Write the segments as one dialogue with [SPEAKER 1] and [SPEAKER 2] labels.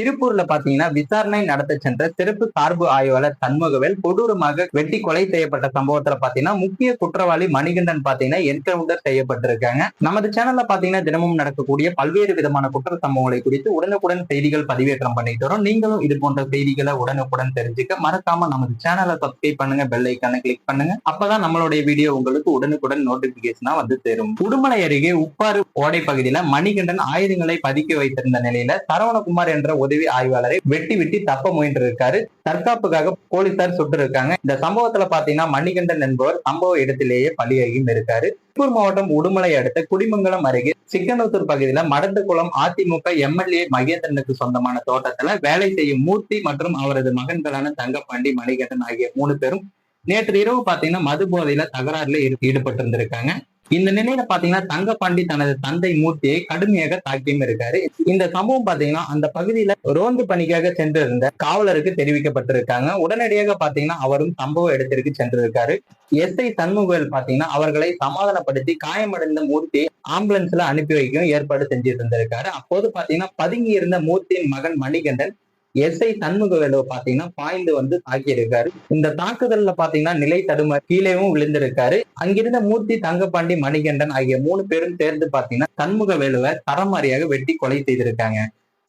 [SPEAKER 1] திருப்பூர்ல பாத்தீங்கன்னா விசாரணை நடத்த சென்ற சிறப்பு சார்பு ஆய்வாளர் சண்முகவேல் கொடூரமாக வெட்டி கொலை செய்யப்பட்ட சம்பவத்துல பாத்தீங்கன்னா முக்கிய குற்றவாளி மணிகண்டன் பாத்தீங்கன்னா என்கவுண்டர் செய்யப்பட்டிருக்காங்க. நமது சேனல்ல பாத்தீங்கன்னா தினமும் நடக்கக்கூடிய பல்வேறு விதமான குற்ற சம்பவங்களை குறித்து உடனுக்குடன் செய்திகள் பதிவேற்றம் பண்ணிட்டு வரோம். நீங்களும் இது போன்ற செய்திகளை உடனுக்குடன் தெரிஞ்சுக்க மறக்காம நமது சேனலை சப்ஸ்கிரைப் பண்ணுங்க, பெல் ஐக்கானை கிளிக் பண்ணுங்க. அப்பதான் நம்மளுடைய வீடியோ உங்களுக்கு உடனுக்குடன் நோட்டிபிகேஷனா வந்து சேரும். உடுமலை அருகே உப்பாறு ஓடை பகுதியில மணிகண்டன் ஆயுதங்களை பதுக்கி வைத்திருந்த நிலையில சரவணகுமார் என்ற உதவி ஆய்வாளரை வெட்டி தப்ப முயன்றிருக்காரு. தற்காப்புக்காக போலீசார் சுட்டு இருக்காங்க. இந்த சம்பவத்துல பாத்தீங்கன்னா மணிகண்டன் என்பவர் சம்பவ இடத்திலேயே பலியாகியும் இருக்காரு. திருப்பூர் மாவட்டம் உடுமலை அடுத்த குடிமங்கலம் அருகே சிக்கனத்தூர் பகுதியில மடத்துக்குளம் அதிமுக எம்எல்ஏ மகேந்திரனுக்கு சொந்தமான தோட்டத்துல வேலை செய்யும் மூர்த்தி மற்றும் அவரது மகன்களான தங்கப்பாண்டி, மணிகண்டன் ஆகிய 3 பேரும் நேற்று இரவு பாத்தீங்கன்னா மது போதையில தகராறுல ஈடுபட்டு இருந்திருக்காங்க. இந்த நிலையில பாத்தீங்கன்னா தங்கப்பாண்டி தனது தந்தை மூர்த்தியை கடுமையாக தாக்கியும் இருக்காரு. இந்த சம்பவம் பாத்தீங்கன்னா அந்த பகுதியில ரோந்து பணிக்காக சென்றிருந்த காவலருக்கு தெரிவிக்கப்பட்டிருக்காங்க. உடனடியாக பாத்தீங்கன்னா அவரும் சம்பவ இடத்திற்கு சென்றிருக்காரு. எஸ்ஐ சண்முகவேல் பாத்தீங்கன்னா அவர்களை சமாதானப்படுத்தி காயமடைந்த மூர்த்தியை ஆம்புலன்ஸ்ல அனுப்பி வைக்கவும் ஏற்பாடு செஞ்சிட்டு இருந்திருக்காரு. அப்போது பாத்தீங்கன்னா பதுங்கி இருந்த மூர்த்தியின் மகன் மணிகண்டன் எஸ்ஐ சண்முகவேலு பாத்தீங்கன்னா பாய்ந்து வந்து தாக்கியிருக்காரு. இந்த தாக்குதல்ல பாத்தீங்கன்னா நிலை தடுமாறி கீழேவும் விழுந்திருக்காரு. அங்கிருந்த மூர்த்தி, தங்கப்பாண்டி, மணிகண்டன் ஆகிய 3 பேரும் சேர்ந்து பாத்தீங்கன்னா சண்முகவேலுவை தரமாரியாக வெட்டி கொலை செய்திருக்காங்க.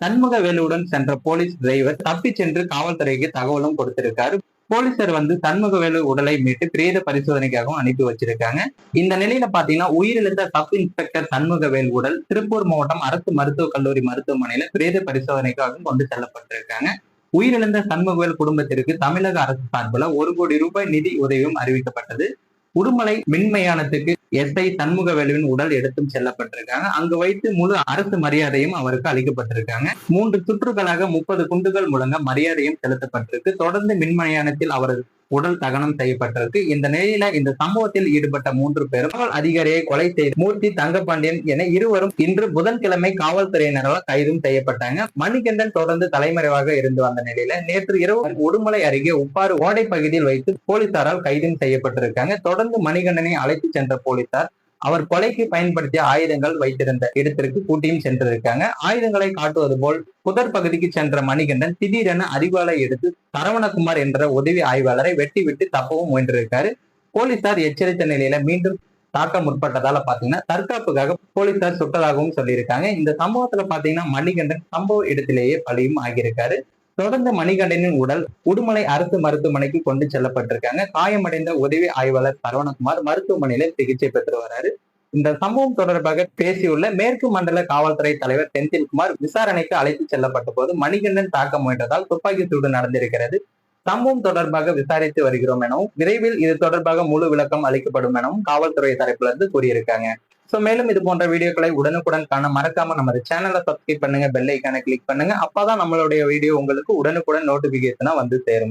[SPEAKER 1] சண்முகவேலுவுடன் சென்ற போலீஸ் டிரைவர் தப்பி சென்று காவல்துறைக்கு தகவலும் கொடுத்திருக்காரு. போலீசார் வந்து சண்முகவேலு உடலை மீட்டு பிரேத பரிசோதனைக்காகவும் அனுப்பி வச்சிருக்காங்க. இந்த நிலையில பாத்தீங்கன்னா உயிரிழந்த சப் இன்ஸ்பெக்டர் சண்முகவேல் உடல் திருப்பூர் மாவட்டம் அரசு மருத்துவக் கல்லூரி மருத்துவமனையில பிரேத பரிசோதனைக்காகவும் கொண்டு செல்லப்பட்டிருக்காங்க. உயிரிழந்த சண்முகவேல் குடும்பத்திற்கு தமிழக அரசு சார்பில் 1 கோடி ரூபாய் நிதி உதவியும் அறிவிக்கப்பட்டது. உடுமலை மின்மயானத்துக்கு எஸ்ஐ சண்முகவேலுவின் உடல் எடுத்தும் செல்லப்பட்டிருக்காங்க. அங்கு வைத்து முழு அரசு மரியாதையும் அவருக்கு அளிக்கப்பட்டிருக்காங்க. 3 சுற்றுகளாக 30 குண்டுகள் முழங்க மரியாதையும் செலுத்தப்பட்டிருக்கு. தொடர்ந்து மின்மயானத்தில் அவரது உடல் தகனம் செய்யப்பட்டிருக்கு. இந்த நிலையில இந்த சம்பவத்தில் ஈடுபட்ட 3 பேரும் காவல் அதிகாரியை கொலை செய்த மூர்த்தி, தங்கப்பாண்டியன் என இருவரும் இன்று புதன்கிழமை காவல்துறையினரால் கைதும் செய்யப்பட்டாங்க. மணிகண்டன் தொடர்ந்து தலைமறைவாக இருந்து வந்த நிலையில நேற்று இரவு உடுமலை அருகே உப்பாறு ஓடை பகுதியில் வைத்து போலீசாரால் கைதும் செய்யப்பட்டிருக்காங்க. தொடர்ந்து மணிகண்டனை அழைத்து சென்ற போலீசார் அவர் கொலைக்கு பயன்படுத்திய ஆயுதங்கள் வைத்திருந்த இடத்திற்கு கூட்டியும் சென்றிருக்காங்க. ஆயுதங்களை காட்டுவது போல் புதர் பகுதிக்கு சென்ற மணிகண்டன் திடீரென அறிவாலை எடுத்து சரவணகுமார் என்ற உதவி ஆய்வாளரை வெட்டி விட்டு தப்பவும் முயன்றிருக்காரு. போலீசார் எச்சரித்த நிலையில மீண்டும் தாக்க முற்பட்டதால பாத்தீங்கன்னா தற்காப்புக்காக போலீசார் சுட்டதாகவும் சொல்லியிருக்காங்க. இந்த சம்பவத்துல பாத்தீங்கன்னா மணிகண்டன் சம்பவ இடத்திலேயே பலியும் ஆகியிருக்காரு. தொடர்ந்து மணிகண்டனின் உடல் உடுமலை அரசு மருத்துவமனைக்கு கொண்டு செல்லப்பட்டிருக்காங்க. காயமடைந்த உதவி ஆய்வாளர் சரவணகுமார் மருத்துவமனையில சிகிச்சை பெற்று வராரு. இந்த சம்பவம் தொடர்பாக பேசியுள்ள மேற்கு மண்டல காவல்துறை தலைவர் செந்தில்குமார் விசாரணைக்கு அழைத்து செல்லப்பட்ட போது மணிகண்டன் தாக்க முயன்றதால் துப்பாக்கி சூடு நடந்திருக்கிறது. சம்பவம் தொடர்பாக விசாரித்து வருகிறோம் எனவும் விரைவில் இது தொடர்பாக முழு விளக்கம் அளிக்கப்படும் எனவும் காவல்துறை தரப்புல இருந்து கூறியிருக்காங்க. சோ மேலும் இது போன்ற வீடியோக்களை உடனுக்குடன் காண மறக்காம நமது சேனலை சப்ஸ்கிரைப் பண்ணுங்க, பெல் ஐக்கானை கிளிக் பண்ணுங்க. அப்பதான் நம்மளுடைய வீடியோ உங்களுக்கு உடனுக்குடன் நோட்டிபிகேஷனா வந்து சேரும்.